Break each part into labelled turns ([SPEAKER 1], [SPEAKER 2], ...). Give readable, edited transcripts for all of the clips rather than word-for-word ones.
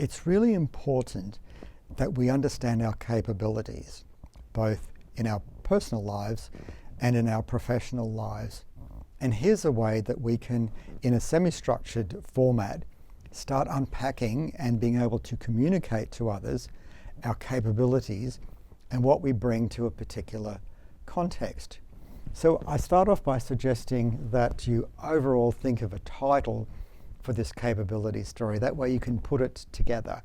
[SPEAKER 1] It's really important that we understand our capabilities, both in our personal lives and in our professional lives. And here's a way that we can, in a semi-structured format, start unpacking and being able to communicate to others our capabilities and what we bring to a particular context. So I start off by suggesting that you overall think of a title for this capability story. That way you can put it together.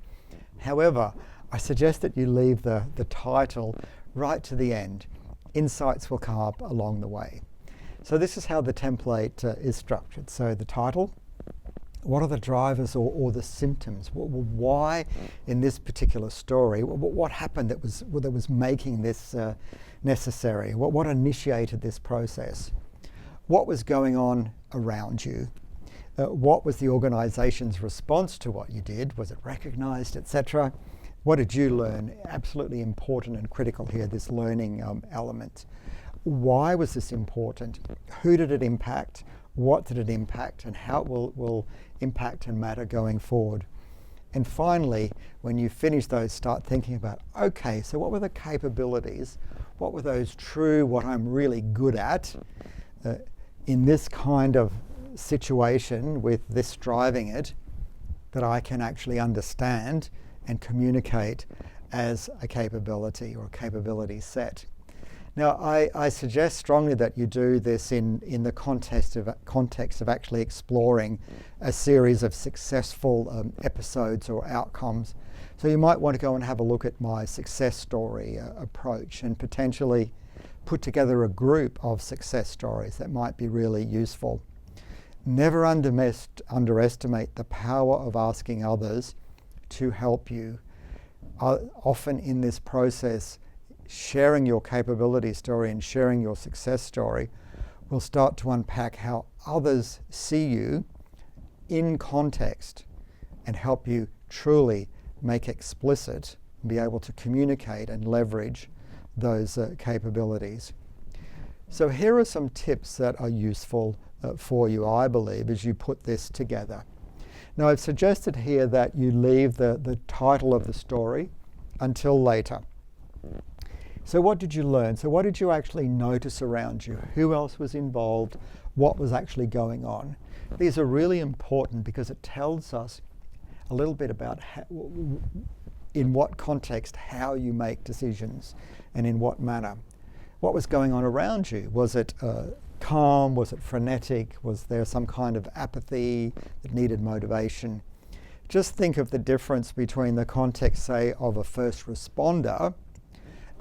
[SPEAKER 1] However, I suggest that you leave the title right to the end. Insights will come up along the way. So this is how the template is structured. So the title, what are the drivers or the symptoms? Why in this particular story? What happened that was making this necessary? What initiated this process? What was going on around you? What was the organization's response to what you did? Was it recognized, etc.? What did you learn? Absolutely important and critical here, this learning element. Why was this important? Who did it impact? What did it impact? And how it will impact and matter going forward? And finally, when you finish those, start thinking about, okay, so what were the capabilities? What were those true, what I'm really good at in this kind of situation with this driving it, that I can actually understand and communicate as a capability or a capability set. Now, I suggest strongly that you do this in the context of actually exploring a series of successful episodes or outcomes. So you might want to go and have a look at my success story approach and potentially put together a group of success stories that might be really useful. Never underestimate the power of asking others to help you. Often in this process, sharing your capability story and sharing your success story will start to unpack how others see you in context and help you truly make explicit and be able to communicate and leverage those capabilities. So here are some tips that are useful for you, I believe, as you put this together. Now, I've suggested here that you leave the title of the story until later. So what did you learn? So what did you actually notice around you? Who else was involved? What was actually going on? These are really important because it tells us a little bit about in what context, how you make decisions and in what manner. What was going on around you? Was it calm? Was it frenetic? Was there some kind of apathy that needed motivation? Just think of the difference between the context, say, of a first responder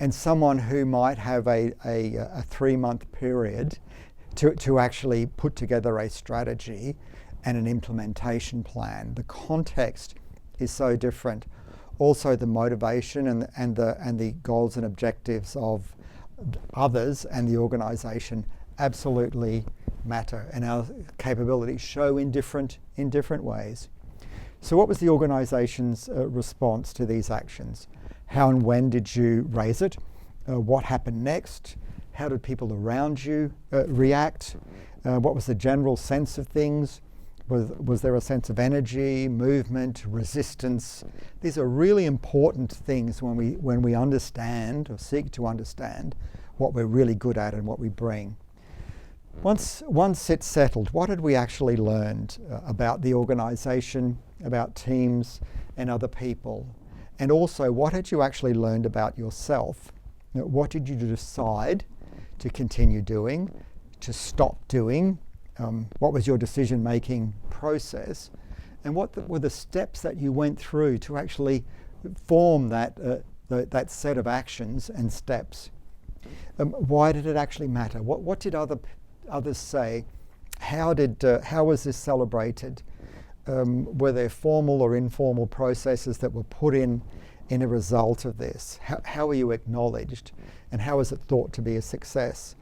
[SPEAKER 1] and someone who might have a 3-month period to actually put together a strategy and an implementation plan. The context is so different. Also the motivation and the goals and objectives of others and the organization absolutely matter, and our capabilities show in different ways. So what was the organization's response to these actions? How and when did you raise it? What happened next? How did people around you react? What was the general sense of things? Was there a sense of energy, movement, resistance? These are really important things when we understand or seek to understand what we're really good at and what we bring. Once it's settled, what had we actually learned about the organization, about teams and other people? And also, what had you actually learned about yourself? What did you decide to continue doing, to stop doing? What was your decision-making process? And what were the steps that you went through to actually form that set of actions and steps? Why did it actually matter? What did others say? How was this celebrated? Were there formal or informal processes that were put in a result of this? How were you acknowledged? And how was it thought to be a success?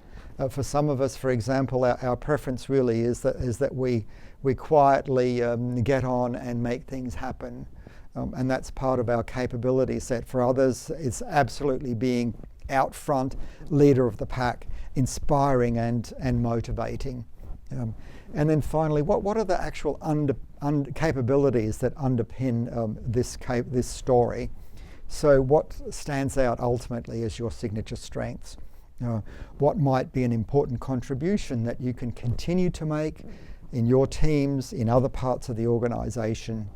[SPEAKER 1] For some of us, for example, our preference really is that we quietly get on and make things happen. And that's part of our capability set. For others, it's absolutely being out front, leader of the pack, inspiring and motivating. And then finally, what are the actual capabilities that underpin this story. So what stands out ultimately as your signature strengths? What might be an important contribution that you can continue to make in your teams, in other parts of the organization?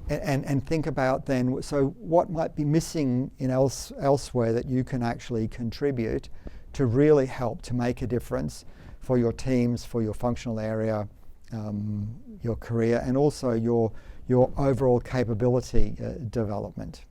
[SPEAKER 1] And think about then, so what might be missing in elsewhere that you can actually contribute to really help to make a difference for your teams, for your functional area, your career, and also your overall capability development.